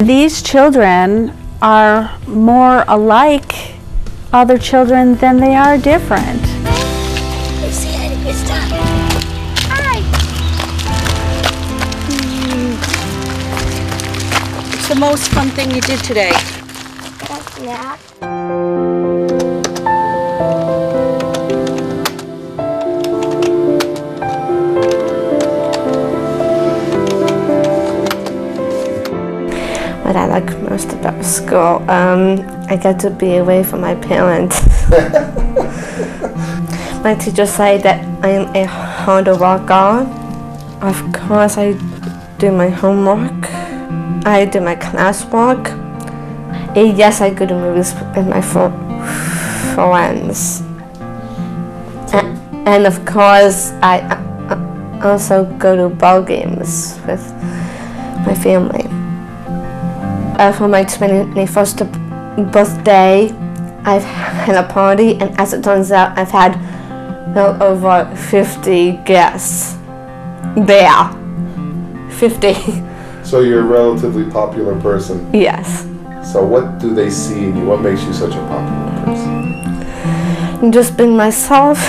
these children are more alike other children than they are different. You see it? It's done. Hi. What's the most fun thing you did today? Yeah. What I like most about school, I get to be away from my parents. My teachers say that I am a hard worker. Of course, I do my homework. I do my classwork. And yes, I go to movies with my friends. And of course, I also go to ball games with my family. For my 21st birthday, I've had a party, and as it turns out, I've had well over 50 guests there. 50. So you're a relatively popular person. Yes. So what do they see in you? What makes you such a popular person? Just being myself.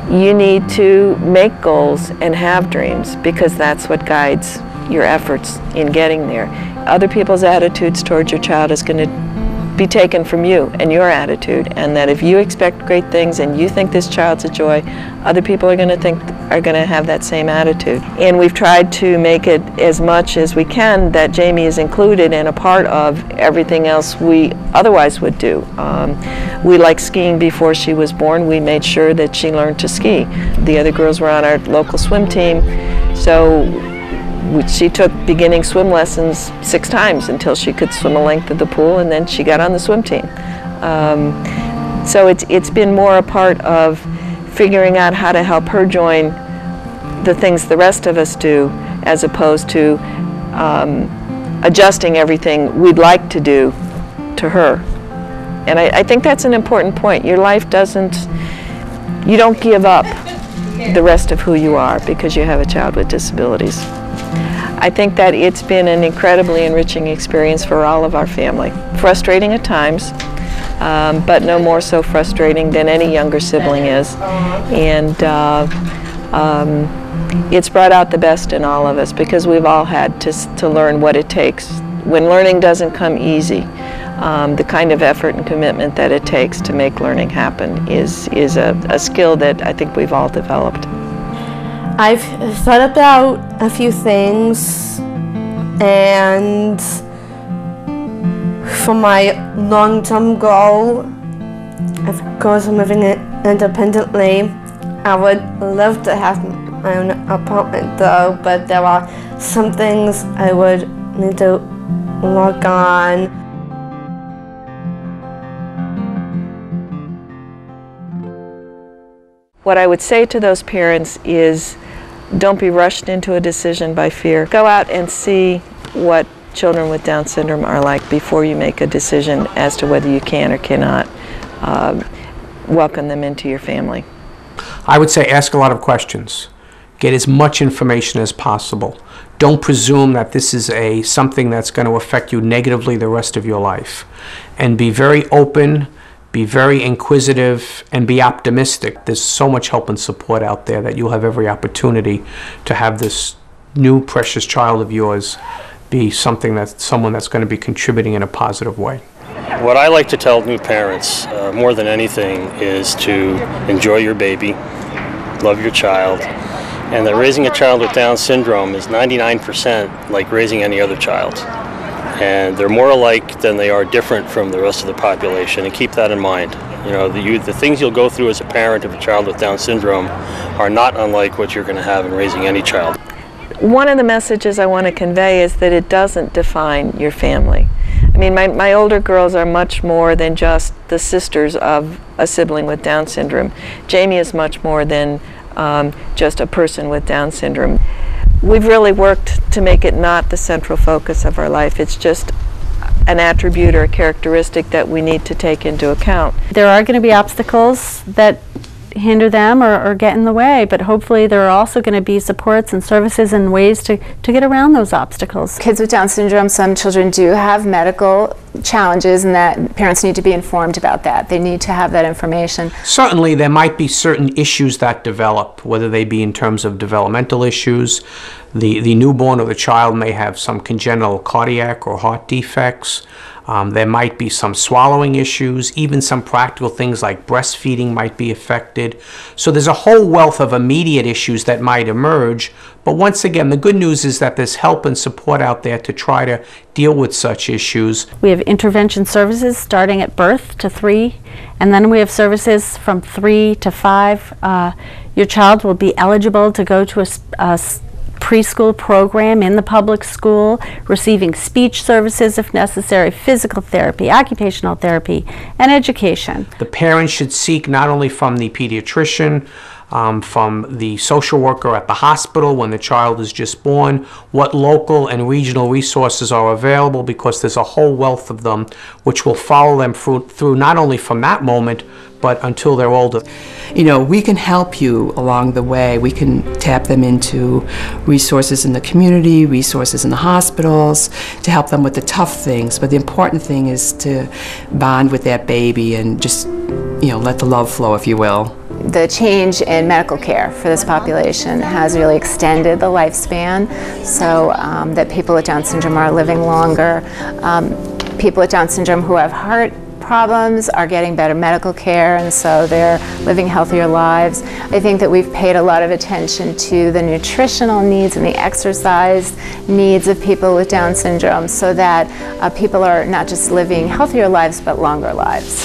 You need to make goals and have dreams, because that's what guides your efforts in getting there. Other people's attitudes towards your child is going to be taken from you and your attitude, and that if you expect great things and you think this child's a joy, other people are going to have that same attitude. And we've tried to make it as much as we can that Jamie is included and a part of everything else we otherwise would do. We liked skiing before she was born. We made sure that she learned to ski. The other girls were on our local swim team, so she took beginning swim lessons 6 times until she could swim a length of the pool, and then she got on the swim team. So it's been more a part of figuring out how to help her join the things the rest of us do, as opposed to adjusting everything we'd like to do to her. And I think that's an important point. Your life you don't give up the rest of who you are because you have a child with disabilities. I think that it's been an incredibly enriching experience for all of our family. Frustrating at times, but no more so frustrating than any younger sibling is. And it's brought out the best in all of us, because we've all had to learn what it takes. When learning doesn't come easy, the kind of effort and commitment that it takes to make learning happen is a skill that I think we've all developed. I've thought about a few things, and for my long-term goal, of course I'm living independently. I would love to have my own apartment though, but there are some things I would need to work on. What I would say to those parents is, don't be rushed into a decision by fear. Go out and see what children with Down syndrome are like before you make a decision as to whether you can or cannot welcome them into your family. I would say ask a lot of questions. Get as much information as possible. Don't presume that this is something that's going to affect you negatively the rest of your life. And be very open, be very inquisitive, and be optimistic. There's so much help and support out there that you'll have every opportunity to have this new precious child of yours be someone that's going to be contributing in a positive way. What I like to tell new parents more than anything is to enjoy your baby, love your child, and that raising a child with Down syndrome is 99% like raising any other child. And they're more alike than they are different from the rest of the population, and keep that in mind. You know, the things you'll go through as a parent of a child with Down syndrome are not unlike what you're going to have in raising any child. One of the messages I want to convey is that it doesn't define your family. I mean, my older girls are much more than just the sisters of a sibling with Down syndrome. Jamie is much more than just a person with Down syndrome. We've really worked to make it not the central focus of our life. It's just an attribute or a characteristic that we need to take into account. There are going to be obstacles that hinder them or get in the way, but hopefully there are also going to be supports and services and ways to get around those obstacles. Kids with Down syndrome, some children do have medical challenges, and that parents need to be informed about that. They need to have that information. Certainly there might be certain issues that develop, whether they be in terms of developmental issues. The newborn or the child may have some congenital cardiac or heart defects. There might be some swallowing issues, even some practical things like breastfeeding might be affected. So there's a whole wealth of immediate issues that might emerge. But once again, the good news is that there's help and support out there to try to deal with such issues. We have intervention services starting at birth to 3, and then we have services from 3 to 5. Your child will be eligible to go to a preschool program in the public school, receiving speech services if necessary, physical therapy, occupational therapy, and education. The parents should seek not only from the pediatrician, from the social worker at the hospital when the child is just born, what local and regional resources are available, because there's a whole wealth of them which will follow them through not only from that moment but until they're older. You know, we can help you along the way. We can tap them into resources in the community, resources in the hospitals, to help them with the tough things. But the important thing is to bond with that baby and just, you know, let the love flow, if you will. The change in medical care for this population has really extended the lifespan, so that people with Down syndrome are living longer. People with Down syndrome who have heart problems are getting better medical care, and so they're living healthier lives. I think that we've paid a lot of attention to the nutritional needs and the exercise needs of people with Down syndrome, so that people are not just living healthier lives but longer lives.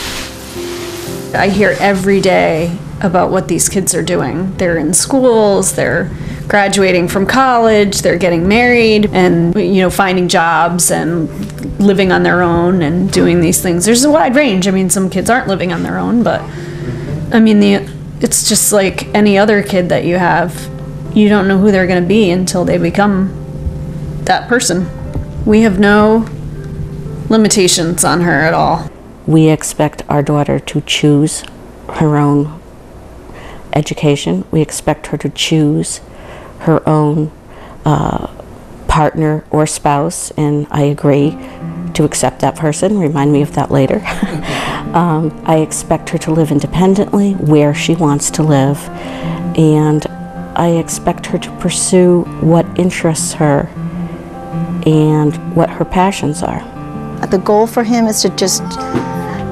I hear every day about what these kids are doing. They're in schools, they're graduating from college, they're getting married, and, you know, finding jobs and living on their own and doing these things. There's a wide range. I mean, some kids aren't living on their own, but I mean, it's just like any other kid that you have. You don't know who they're going to be until they become that person. We have no limitations on her at all. We expect our daughter to choose her own education. We expect her to choose her own partner or spouse, and I agree to accept that person. Remind me of that later. I expect her to live independently where she wants to live, and I expect her to pursue what interests her and what her passions are. The goal for him is to just,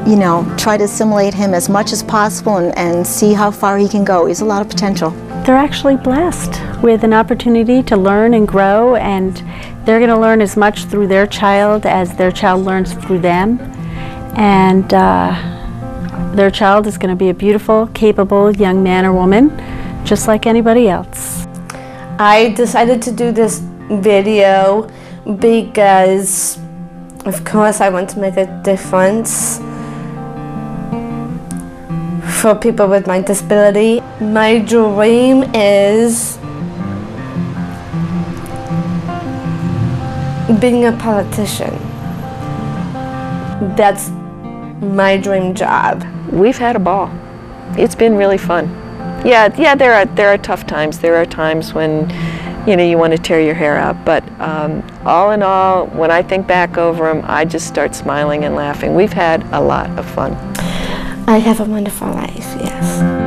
you know, try to assimilate him as much as possible and see how far he can go. He has a lot of potential. They're actually blessed with an opportunity to learn and grow, and they're going to learn as much through their child as their child learns through them. And their child is going to be a beautiful, capable young man or woman, just like anybody else. I decided to do this video because, of course, I want to make a difference for people with my disability. My dream is being a politician. That's my dream job. We've had a ball. It's been really fun. Yeah, there are tough times. There are times when, you know, you want to tear your hair out, but all in all, when I think back over them, I just start smiling and laughing. We've had a lot of fun. I have a wonderful life, yes.